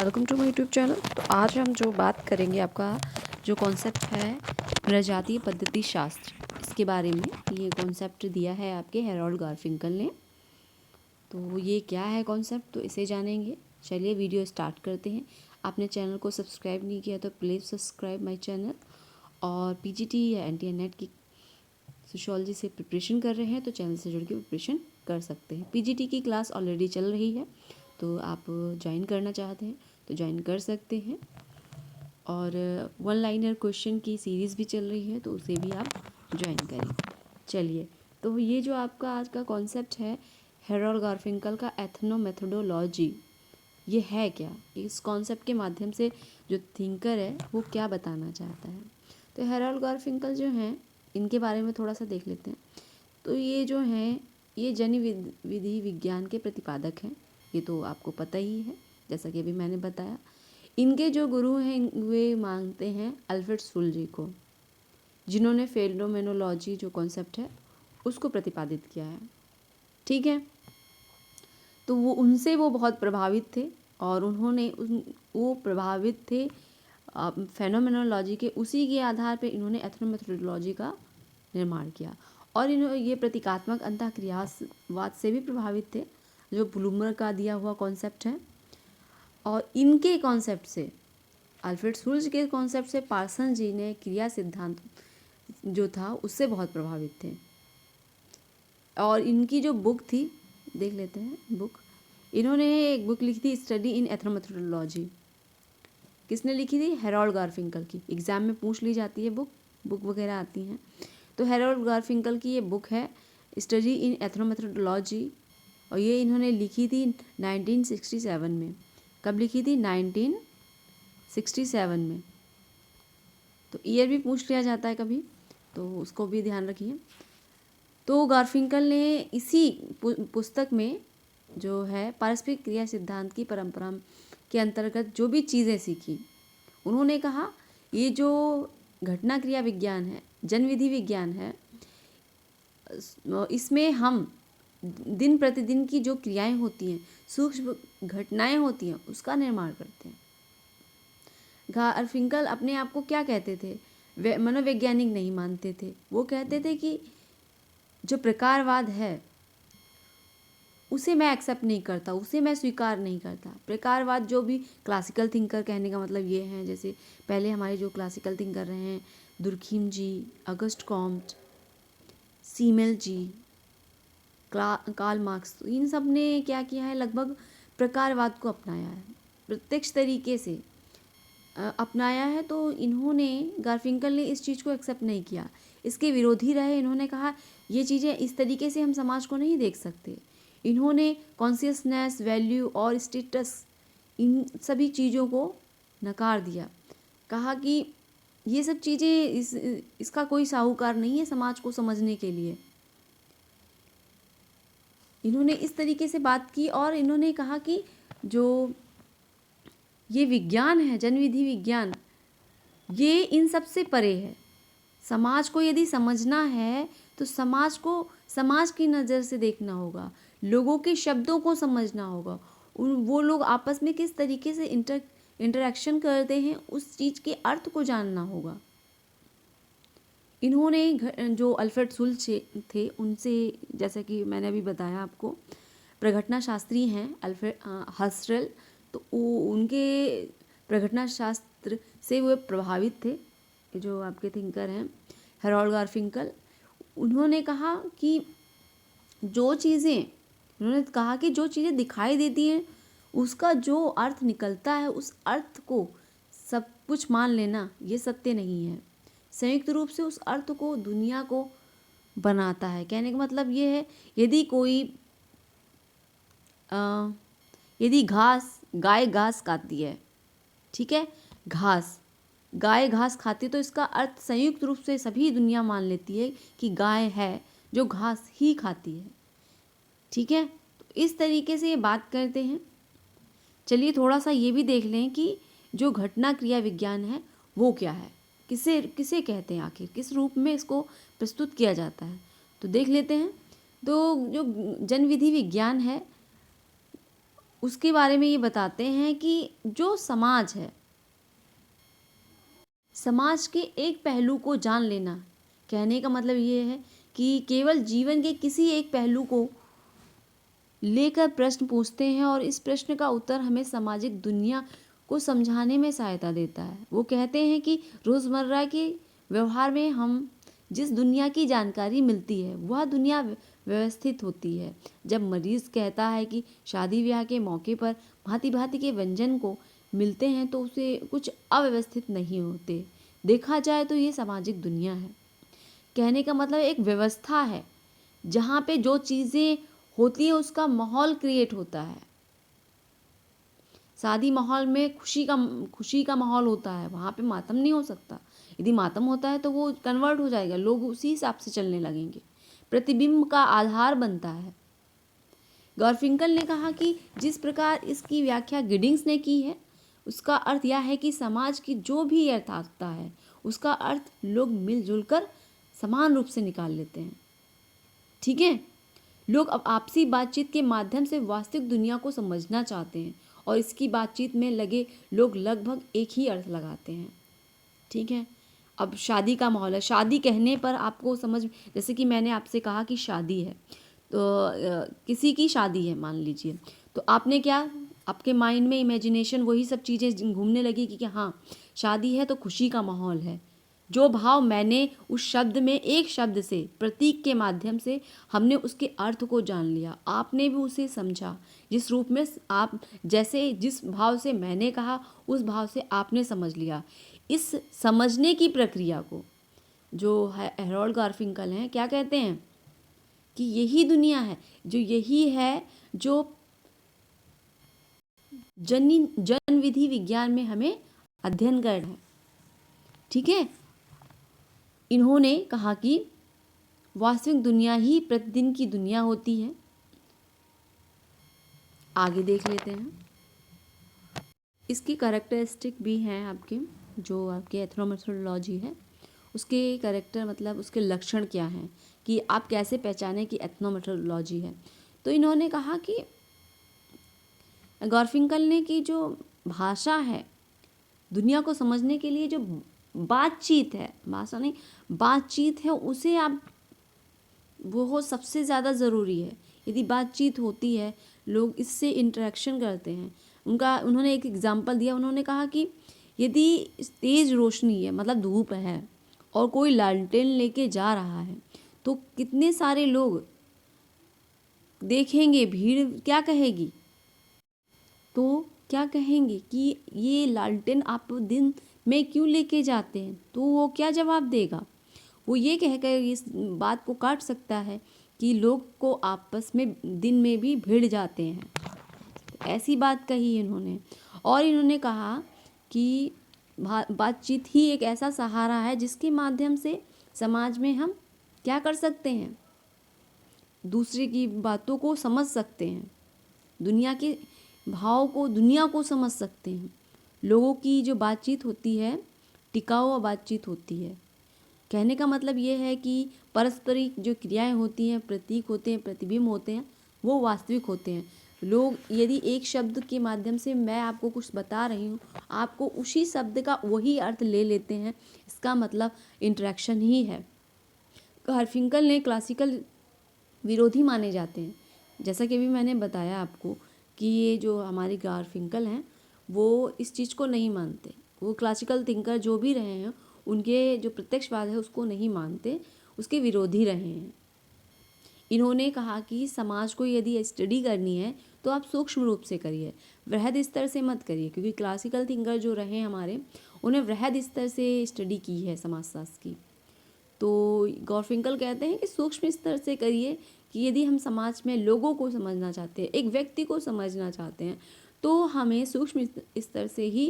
Welcome to my YouTube channel. तो आज हम जो बात करेंगे, आपका जो कॉन्सेप्ट है प्रजातीय पद्धति शास्त्र, इसके बारे में। ये कॉन्सेप्ट दिया है आपके हेरोल्ड गारफिंकल ने। तो ये क्या है कॉन्सेप्ट, तो इसे जानेंगे। चलिए वीडियो स्टार्ट करते हैं। आपने चैनल को सब्सक्राइब नहीं किया तो प्लीज़ सब्सक्राइब माई चैनल। और पीजीटी या एनटीए नेट की सोशियोलॉजी से प्रिपरेशन कर रहे हैं तो चैनल से जुड़ के प्रिपरेशन कर सकते हैं। पीजीटी की क्लास ऑलरेडी चल रही है, तो आप ज्वाइन करना चाहते हैं तो ज्वाइन कर सकते हैं। और वन लाइनर क्वेश्चन की सीरीज़ भी चल रही है, तो उसे भी आप ज्वाइन करें। चलिए, तो ये जो आपका आज का कॉन्सेप्ट है हेरोल्ड गारफिंकल का एथनोमेथोडोलॉजी, ये है क्या? इस कॉन्सेप्ट के माध्यम से जो थिंकर है वो क्या बताना चाहता है। तो हेरोल्ड गारफिंकल जो हैं, इनके बारे में थोड़ा सा देख लेते हैं। तो ये जो हैं, ये जन्य विधि विज्ञान के प्रतिपादक हैं। ये तो आपको पता ही है, जैसा कि अभी मैंने बताया। इनके जो गुरु हैं वे मानते हैं अल्फ्रेड सुलजी को, जिन्होंने फेनोमेनोलॉजी जो कॉन्सेप्ट है उसको प्रतिपादित किया है। ठीक है, तो वो उनसे वो बहुत प्रभावित थे और वो प्रभावित थे फेनोमेनोलॉजी के। उसी के आधार पे इन्होंने एथनोमेथोडोलॉजी का निर्माण किया। और ये प्रतीकात्मक अंतःक्रियावाद से भी प्रभावित थे, जो ब्लूमर का दिया हुआ कॉन्सेप्ट है। और इनके कॉन्सेप्ट से, अल्फ्रेड सुल्ज के कॉन्सेप्ट से पार्सन जी ने क्रिया सिद्धांत जो था उससे बहुत प्रभावित थे। और इनकी जो बुक थी, देख लेते हैं बुक। इन्होंने एक बुक लिखी थी, स्टडी इन एथनोमेथोडोलॉजी। किसने लिखी थी? हेरोल्ड गारफिंकल की। एग्जाम में पूछ ली जाती है बुक वगैरह आती हैं। तो हेरोल्ड गारफिंकल की ये बुक है स्टडी इन एथनोमेथोडोलॉजी, और ये इन्होंने लिखी थी 1967 में। कब लिखी थी? 1967 में। तो ईयर भी पूछ लिया जाता है कभी, तो उसको भी ध्यान रखिए। तो गारफिंकल ने इसी पुस्तक में जो है पारस्परिक क्रिया सिद्धांत की परंपरा के अंतर्गत जो भी चीज़ें सीखी, उन्होंने कहा ये जो घटना क्रिया विज्ञान है, जनविधि विज्ञान है, इसमें हम दिन प्रतिदिन की जो क्रियाएं होती हैं, सूक्ष्म घटनाएं होती हैं, उसका निर्माण करते हैं। गारफिंकल अपने आप को क्या कहते थे? वे मनोवैज्ञानिक नहीं मानते थे। वो कहते थे कि जो प्रकारवाद है उसे मैं एक्सेप्ट नहीं करता, उसे मैं स्वीकार नहीं करता। प्रकारवाद जो भी क्लासिकल थिंकर, कहने का मतलब ये है, जैसे पहले हमारे जो क्लासिकल थिंकर रहे हैं, दुर्खीम जी, अगस्ट कॉम्ट, सीमेल जी, कार्ल मार्क्स, इन सब ने क्या किया है? लगभग प्रकारवाद को अपनाया है, प्रत्यक्ष तरीके से अपनाया है। तो इन्होंने, गारफिंकल ने इस चीज़ को एक्सेप्ट नहीं किया, इसके विरोधी रहे। इन्होंने कहा ये चीज़ें इस तरीके से हम समाज को नहीं देख सकते। इन्होंने कॉन्शियसनेस, वैल्यू और स्टेटस, इन सभी चीज़ों को नकार दिया। कहा कि ये सब चीज़ें इसका कोई साहूकार नहीं है समाज को समझने के लिए। इन्होंने इस तरीके से बात की और इन्होंने कहा कि जो ये विज्ञान है, जनविधि विज्ञान, ये इन सब से परे है। समाज को यदि समझना है तो समाज को समाज की नज़र से देखना होगा, लोगों के शब्दों को समझना होगा, वो लोग आपस में किस तरीके से इंटरेक्शन करते हैं, उस चीज़ के अर्थ को जानना होगा। इन्होंने जो अल्फ्रेड सुल्ज थे उनसे, जैसा कि मैंने अभी बताया आपको, प्रघटना शास्त्री हैं अल्फ्रेड हस्सेल, तो उनके प्रघटना शास्त्र से वो प्रभावित थे, जो आपके थिंकर हैं हेरोल्ड गारफिंकल। उन्होंने कहा कि जो चीज़ें दिखाई देती हैं, उसका जो अर्थ निकलता है, उस अर्थ को सब कुछ मान लेना ये सत्य नहीं है। संयुक्त रूप से उस अर्थ को, दुनिया को बनाता है। कहने का मतलब ये है, यदि गाय घास खाती है, ठीक है, गाय घास खाती है, तो इसका अर्थ संयुक्त रूप से सभी दुनिया मान लेती है कि गाय है जो घास ही खाती है। ठीक है, तो इस तरीके से ये बात करते हैं। चलिए थोड़ा सा ये भी देख लें कि जो घटना क्रिया विज्ञान है वो क्या है, किसे कहते हैं, आखिर किस रूप में इसको प्रस्तुत किया जाता है, तो देख लेते हैं। तो जो जनविधि विज्ञान है उसके बारे में ये बताते हैं कि जो समाज है, समाज के एक पहलू को जान लेना, कहने का मतलब ये है कि केवल जीवन के किसी एक पहलू को लेकर प्रश्न पूछते हैं और इस प्रश्न का उत्तर हमें सामाजिक दुनिया को समझाने में सहायता देता है। वो कहते हैं कि रोज़मर्रा के व्यवहार में हम जिस दुनिया की जानकारी मिलती है वह दुनिया व्यवस्थित होती है। जब मरीज़ कहता है कि शादी ब्याह के मौके पर भांति भांति के व्यंजन को मिलते हैं तो उसे कुछ अव्यवस्थित नहीं होते। देखा जाए तो ये सामाजिक दुनिया है। कहने का मतलब एक व्यवस्था है जहाँ पे जो चीज़ें होती है उसका माहौल क्रिएट होता है। शादी माहौल में खुशी का माहौल होता है, वहाँ पे मातम नहीं हो सकता। यदि मातम होता है तो वो कन्वर्ट हो जाएगा, लोग उसी हिसाब से चलने लगेंगे। प्रतिबिंब का आधार बनता है। गॉरफिंकल ने कहा कि जिस प्रकार इसकी व्याख्या गिडिंग्स ने की है उसका अर्थ यह है कि समाज की जो भी यथार्थता है उसका अर्थ लोग मिलजुल कर समान रूप से निकाल लेते हैं। ठीक है, लोग अब आपसी बातचीत के माध्यम से वास्तविक दुनिया को समझना चाहते हैं और इसकी बातचीत में लगे लोग लगभग एक ही अर्थ लगाते हैं। ठीक है, अब शादी का माहौल है। शादी कहने पर आपको समझ, जैसे कि मैंने आपसे कहा कि शादी है तो किसी की शादी है मान लीजिए, तो आपने क्या, आपके माइंड में इमेजिनेशन वही सब चीज़ें घूमने लगी कि हाँ शादी है तो खुशी का माहौल है। जो भाव मैंने उस शब्द में एक शब्द से, प्रतीक के माध्यम से हमने उसके अर्थ को जान लिया, आपने भी उसे समझा जिस रूप में आप, जैसे जिस भाव से मैंने कहा उस भाव से आपने समझ लिया। इस समझने की प्रक्रिया को जो हैरोल्ड गारफिंकल हैं क्या कहते हैं कि यही दुनिया है, जो यही है जो जन विधि विज्ञान में हमें अध्ययन करना है। ठीक है, इन्होंने कहा कि वास्तविक दुनिया ही प्रतिदिन की दुनिया होती है। आगे देख लेते हैं, इसकी कैरेक्टरिस्टिक भी हैं आपके, जो आपके एथनोमेथोडोलॉजी है उसके कैरेक्टर मतलब उसके लक्षण क्या हैं कि आप कैसे पहचानें कि एथनोमेथोडोलॉजी है। तो इन्होंने कहा कि गॉरफिंकल ने कि जो भाषा है दुनिया को समझने के लिए, जो बातचीत है, भाषा नहीं बातचीत है, उसे आप, वो सबसे ज़्यादा ज़रूरी है। यदि बातचीत होती है, लोग इससे इंटरेक्शन करते हैं। उन्होंने एक एग्जांपल दिया, उन्होंने कहा कि यदि तेज़ रोशनी है मतलब धूप है और कोई लालटेन लेके जा रहा है तो कितने सारे लोग देखेंगे, भीड़ क्या कहेगी, तो क्या कहेंगे कि ये लालटेन आप दिन में क्यों लेके जाते हैं, तो वो क्या जवाब देगा, वो ये कहकर इस बात को काट सकता है कि लोग को आपस में दिन में भी भिड़ जाते हैं। ऐसी बात कही इन्होंने। और इन्होंने कहा कि बातचीत ही एक ऐसा सहारा है जिसके माध्यम से समाज में हम क्या कर सकते हैं, दूसरे की बातों को समझ सकते हैं, दुनिया के भाव को, दुनिया को समझ सकते हैं। लोगों की जो बातचीत होती है टिकाऊ बातचीत होती है। कहने का मतलब ये है कि पारस्परिक जो क्रियाएं होती हैं, प्रतीक होते हैं, प्रतिबिंब होते हैं, वो वास्तविक होते हैं। लोग यदि एक शब्द के माध्यम से मैं आपको कुछ बता रही हूँ, आपको उसी शब्द का वही अर्थ ले लेते हैं, इसका मतलब इंटरेक्शन ही है। गारफिंकल ने क्लासिकल विरोधी माने जाते हैं। जैसा कि अभी मैंने बताया आपको कि ये जो हमारे गारफिंकल हैं वो इस चीज़ को नहीं मानते। वो क्लासिकल थिंकर जो भी रहे हैं उनके जो प्रत्यक्षवाद है उसको नहीं मानते, उसके विरोधी रहे हैं। इन्होंने कहा कि समाज को यदि स्टडी करनी है तो आप सूक्ष्म रूप से करिए, वृहद स्तर से मत करिए, क्योंकि क्लासिकल थिंकर जो रहे हमारे उन्हें वृहद स्तर से स्टडी की है समाजशास्त्र की। तो गॉरफिंकल कहते हैं कि सूक्ष्म स्तर से करिए, कि यदि हम समाज में लोगों को समझना चाहते हैं, एक व्यक्ति को समझना चाहते हैं, तो हमें सूक्ष्म स्तर से ही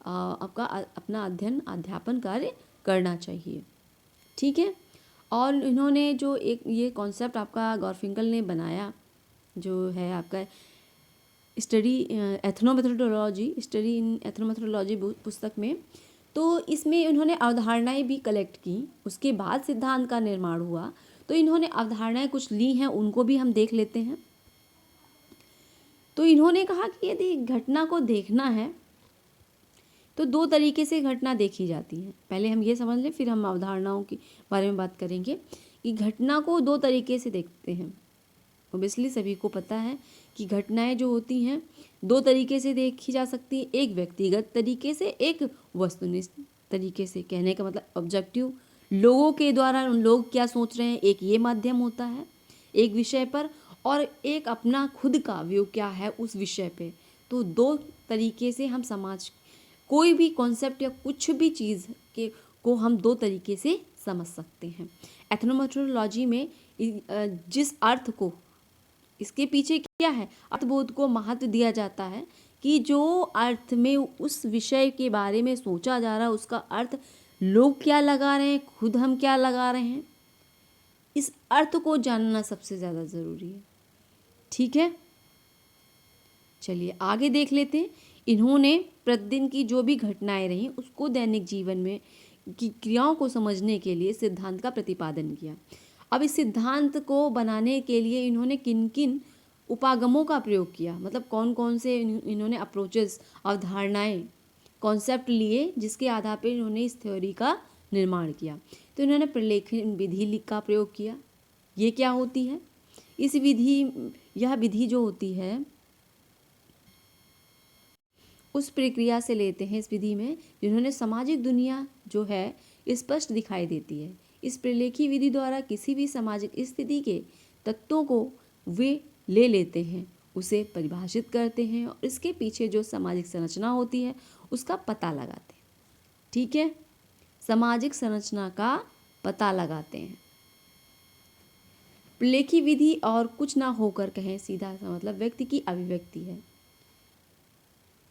अपना अध्यापन कार्य करना चाहिए। ठीक है, और इन्होंने जो एक ये कॉन्सेप्ट आपका गॉरफिंकल ने बनाया, जो है आपका स्टडी एथनोमेथोडोलॉजी, स्टडी इन एथनोमेथोडोलॉजी पुस्तक में, तो इसमें उन्होंने अवधारणाएं भी कलेक्ट की, उसके बाद सिद्धांत का निर्माण हुआ। तो इन्होंने अवधारणाएं कुछ ली हैं, उनको भी हम देख लेते हैं। तो इन्होंने कहा कि यदि घटना को देखना है तो दो तरीके से घटना देखी जाती है। पहले हम ये समझ लें, फिर हम अवधारणाओं के बारे में बात करेंगे कि घटना को दो तरीके से देखते हैं। ओबियसली सभी को पता है कि घटनाएं जो होती हैं दो तरीके से देखी जा सकती है, एक व्यक्तिगत तरीके से, एक वस्तुनिष्ठ तरीके से। कहने का मतलब ऑब्जेक्टिव, लोगों के द्वारा उन लोग क्या सोच रहे हैं, एक ये माध्यम होता है एक विषय पर, और एक अपना खुद का व्यू क्या है उस विषय पे। तो दो तरीके से हम समाज, कोई भी कॉन्सेप्ट या कुछ भी चीज़ के को हम दो तरीके से समझ सकते हैं। एथनोमेट्रोलॉजी में जिस अर्थ को, इसके पीछे क्या है, अर्थबोध को महत्व दिया जाता है कि जो अर्थ में उस विषय के बारे में सोचा जा रहा है उसका अर्थ लोग क्या लगा रहे हैं, खुद हम क्या लगा रहे हैं, इस अर्थ को जानना सबसे ज़्यादा ज़रूरी है। ठीक है, चलिए आगे देख लेते हैं। इन्होंने प्रतिदिन की जो भी घटनाएं रहीं उसको दैनिक जीवन में की क्रियाओं को समझने के लिए सिद्धांत का प्रतिपादन किया। अब इस सिद्धांत को बनाने के लिए इन्होंने किन किन उपागमों का प्रयोग किया, मतलब कौन कौन से इन्होंने अप्रोचेस, अवधारणाएं, कॉन्सेप्ट लिए जिसके आधार पर इन्होंने इस थ्योरी का निर्माण किया। तो इन्होंने प्रलेखन विधि का प्रयोग किया। ये क्या होती है, इस विधि, यह विधि जो होती है उस प्रक्रिया से लेते हैं इस विधि में जिन्होंने सामाजिक दुनिया जो है स्पष्ट दिखाई देती है। इस प्रलेखी विधि द्वारा किसी भी सामाजिक स्थिति के तत्वों को वे ले लेते हैं, उसे परिभाषित करते हैं और इसके पीछे जो सामाजिक संरचना होती है उसका पता लगाते हैं। ठीक है, सामाजिक संरचना का पता लगाते हैं। प्रलेखी विधि और कुछ ना होकर कहें सीधा सा मतलब व्यक्ति की अभिव्यक्ति है।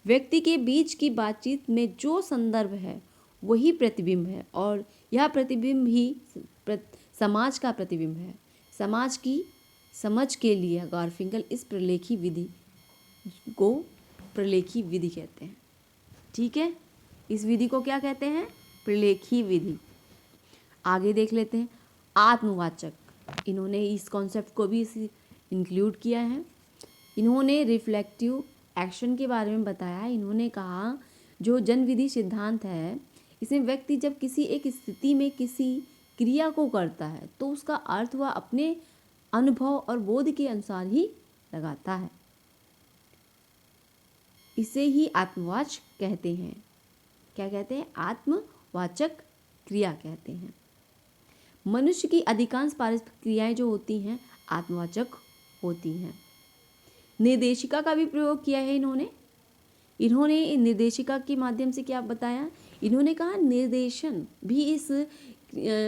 व्यक्ति के बीच की बातचीत में जो संदर्भ है वही प्रतिबिंब है और यह प्रतिबिंब ही समाज का प्रतिबिंब है। समाज की समझ के लिए गारफिंकल इस प्रलेखी विधि को प्रलेखी विधि कहते हैं। ठीक है, इस विधि को क्या कहते हैं, प्रलेखी विधि। आगे देख लेते हैं आत्मवाचक। इन्होंने इस कॉन्सेप्ट को भी इंक्लूड किया है। इन्होंने रिफ्लेक्टिव एक्शन के बारे में बताया। इन्होंने कहा जो जन विधि सिद्धांत है इसमें व्यक्ति जब किसी एक स्थिति में किसी क्रिया को करता है तो उसका अर्थ वह अपने अनुभव और बोध के अनुसार ही लगाता है। इसे ही आत्मवाचक कहते हैं। क्या कहते हैं, आत्मवाचक क्रिया कहते हैं। मनुष्य की अधिकांश पारस्परिक क्रियाएं जो होती हैं आत्मवाचक होती हैं। निर्देशिका का भी प्रयोग किया है इन्होंने निर्देशिका के माध्यम से क्या बताया, इन्होंने कहा निर्देशन भी इस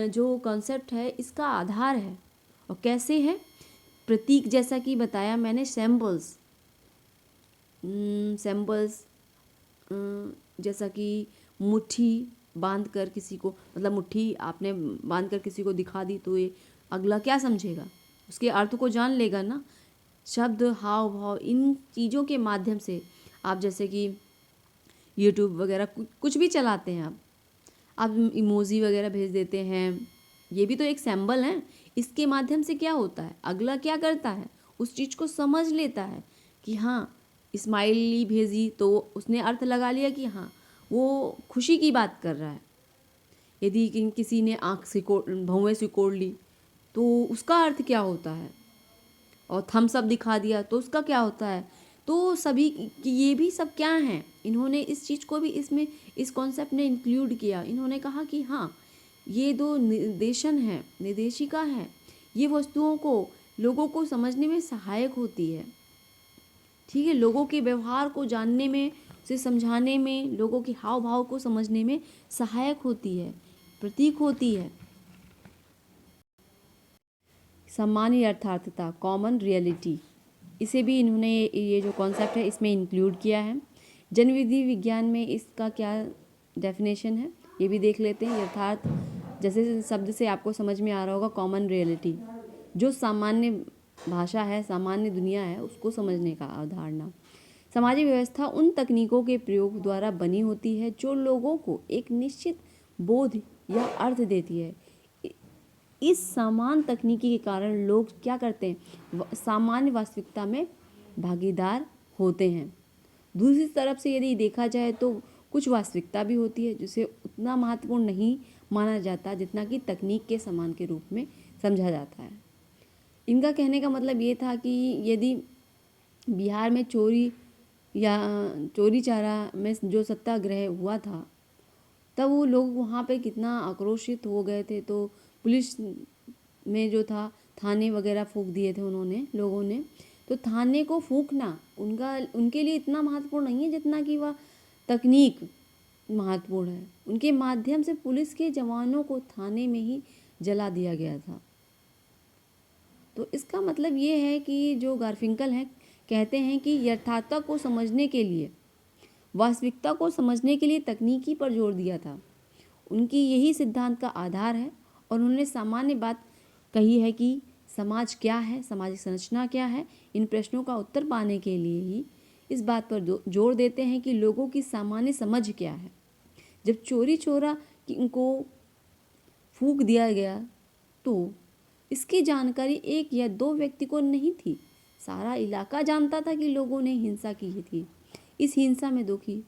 जो कॉन्सेप्ट है इसका आधार है। और कैसे है, प्रतीक जैसा कि बताया मैंने, सैम्पल्स जैसा कि मुट्ठी बांध कर किसी को, मतलब मुट्ठी आपने बांध कर किसी को दिखा दी तो ये अगला क्या समझेगा, उसके अर्थ को जान लेगा ना। शब्द, हाव भाव, इन चीज़ों के माध्यम से आप जैसे कि यूट्यूब वगैरह कुछ भी चलाते हैं आप इमोजी वगैरह भेज देते हैं, ये भी तो एक सिंबल है। इसके माध्यम से क्या होता है, अगला क्या करता है, उस चीज़ को समझ लेता है कि हाँ स्माइली भेजी तो उसने अर्थ लगा लिया कि हाँ वो खुशी की बात कर रहा है। यदि किसी ने आँख सिकोड़, भौवें सिकोड़ ली तो उसका अर्थ क्या होता है, और थम्स अप दिखा दिया तो उसका क्या होता है। तो सभी ये भी सब क्या हैं, इन्होंने इस चीज़ को भी इसमें इस कॉन्सेप्ट ने इंक्लूड किया। इन्होंने कहा कि हाँ ये दो निर्देशन है, निर्देशिका है, ये वस्तुओं को लोगों को समझने में सहायक होती है। ठीक है, लोगों के व्यवहार को जानने में, उसे समझाने में, लोगों के हाव भाव को समझने में सहायक होती है, प्रतीक होती है। सामान्य यथार्थता, कॉमन रियलिटी, इसे भी इन्होंने ये जो कॉन्सेप्ट है इसमें इंक्लूड किया है। जनविधि विज्ञान में इसका क्या डेफिनेशन है ये भी देख लेते हैं। यथार्थ, जैसे शब्द से आपको समझ में आ रहा होगा, कॉमन रियलिटी, जो सामान्य भाषा है, सामान्य दुनिया है, उसको समझने का अवधारणा। सामाजिक व्यवस्था उन तकनीकों के प्रयोग द्वारा बनी होती है जो लोगों को एक निश्चित बोध या अर्थ देती है। इस समान तकनीकी के कारण लोग क्या करते हैं, सामान्य वास्तविकता में भागीदार होते हैं। दूसरी तरफ से यदि देखा जाए तो कुछ वास्तविकता भी होती है जिसे उतना महत्वपूर्ण नहीं माना जाता जितना कि तकनीक के समान के रूप में समझा जाता है। इनका कहने का मतलब ये था कि यदि बिहार में चोरी चारा में जो सत्याग्रह हुआ था, तब वो लोग वहाँ पे कितना आक्रोशित हो गए थे, तो पुलिस में जो था थाने वगैरह फूंक दिए थे उन्होंने, लोगों ने। तो थाने को फूंकना उनके लिए इतना महत्वपूर्ण नहीं है जितना कि वह तकनीक महत्वपूर्ण है। उनके माध्यम से पुलिस के जवानों को थाने में ही जला दिया गया था। तो इसका मतलब ये है कि जो गारफिंकल हैं कहते हैं कि यथार्थता को समझने के लिए, वास्तविकता को समझने के लिए तकनीकी पर जोर दिया था। उनकी यही सिद्धांत का आधार है और उन्होंने सामान्य बात कही है कि समाज क्या है, सामाजिक संरचना क्या है। इन प्रश्नों का उत्तर पाने के लिए ही इस बात पर जोर देते हैं कि लोगों की सामान्य समझ क्या है। जब चोरी चोरा को फूंक दिया गया तो इसकी जानकारी एक या दो व्यक्ति को नहीं थी, सारा इलाका जानता था कि लोगों ने हिंसा की थी। इस हिंसा में दुखी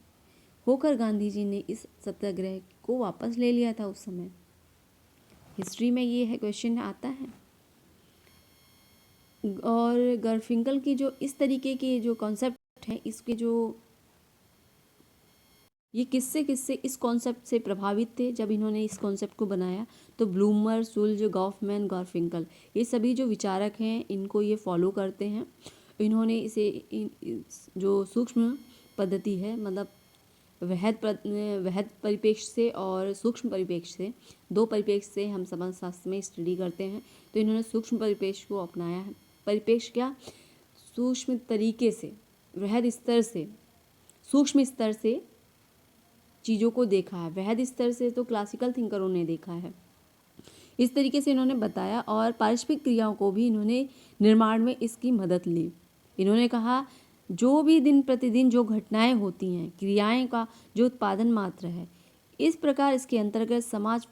होकर गांधी जी ने इस सत्याग्रह को वापस ले लिया था। उस समय हिस्ट्री में ये है, क्वेश्चन आता है। और गारफिंकल की जो इस तरीके के जो कॉन्सेप्ट है, इसके जो ये किससे इस कॉन्सेप्ट से प्रभावित थे जब इन्होंने इस कॉन्सेप्ट को बनाया, तो ब्लूमर, सुल्ज, गॉफमैन, गारफिंकल, ये सभी जो विचारक हैं इनको ये फॉलो करते हैं। इन्होंने इसे जो सूक्ष्म पद्धति है, मतलब वृहद परिप्रेक्ष्य से और सूक्ष्म परिप्रेक्ष्य से, दो परिप्रेक्ष्य से हम समाजशास्त्र में स्टडी करते हैं, तो इन्होंने सूक्ष्म परिप्रेक्ष्य को अपनाया है। परिप्रेक्ष्य क्या, सूक्ष्म तरीके से, वृहद स्तर से, सूक्ष्म स्तर से चीज़ों को देखा है। वृहद स्तर से तो क्लासिकल थिंकरों ने देखा है। इस तरीके से इन्होंने बताया और पारस्परिक क्रियाओं को भी इन्होंने निर्माण में इसकी मदद ली। इन्होंने कहा जो भी दिन प्रतिदिन जो घटनाएं होती हैं, क्रियाएं का जो उत्पादन मात्र है, इस प्रकार इसके अंतर्गत समाज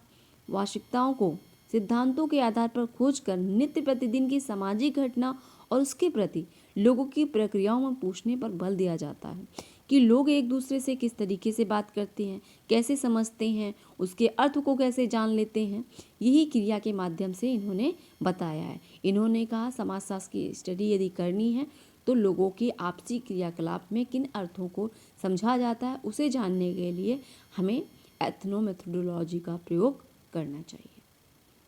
वास्तविकताओं को सिद्धांतों के आधार पर खोजकर नित्य प्रतिदिन की सामाजिक घटना और उसके प्रति लोगों की प्रक्रियाओं में पूछने पर बल दिया जाता है कि लोग एक दूसरे से किस तरीके से बात करते हैं, कैसे समझते हैं, उसके अर्थ को कैसे जान लेते हैं। यही क्रिया के माध्यम से इन्होंने बताया है। इन्होंने कहा समाजशास्त्र की स्टडी यदि करनी है तो लोगों की आपसी क्रियाकलाप में किन अर्थों को समझा जाता है, उसे जानने के लिए हमें एथनोमेथोडोलॉजी का प्रयोग करना चाहिए।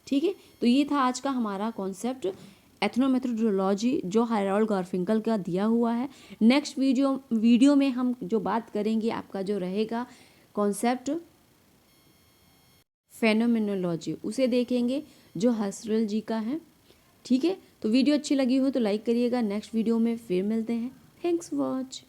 ठीक है, तो ये था आज का हमारा कॉन्सेप्ट एथनोमेथोडोलॉजी जो हैरोल्ड गारफिंकल का दिया हुआ है। नेक्स्ट वीडियो में हम जो बात करेंगे आपका जो रहेगा कॉन्सेप्ट फेनोमेनोलॉजी, उसे देखेंगे जो हसरल जी का है। ठीक है, तो वीडियो अच्छी लगी हो तो लाइक करिएगा। नेक्स्ट वीडियो में फिर मिलते हैं। Thanks watch.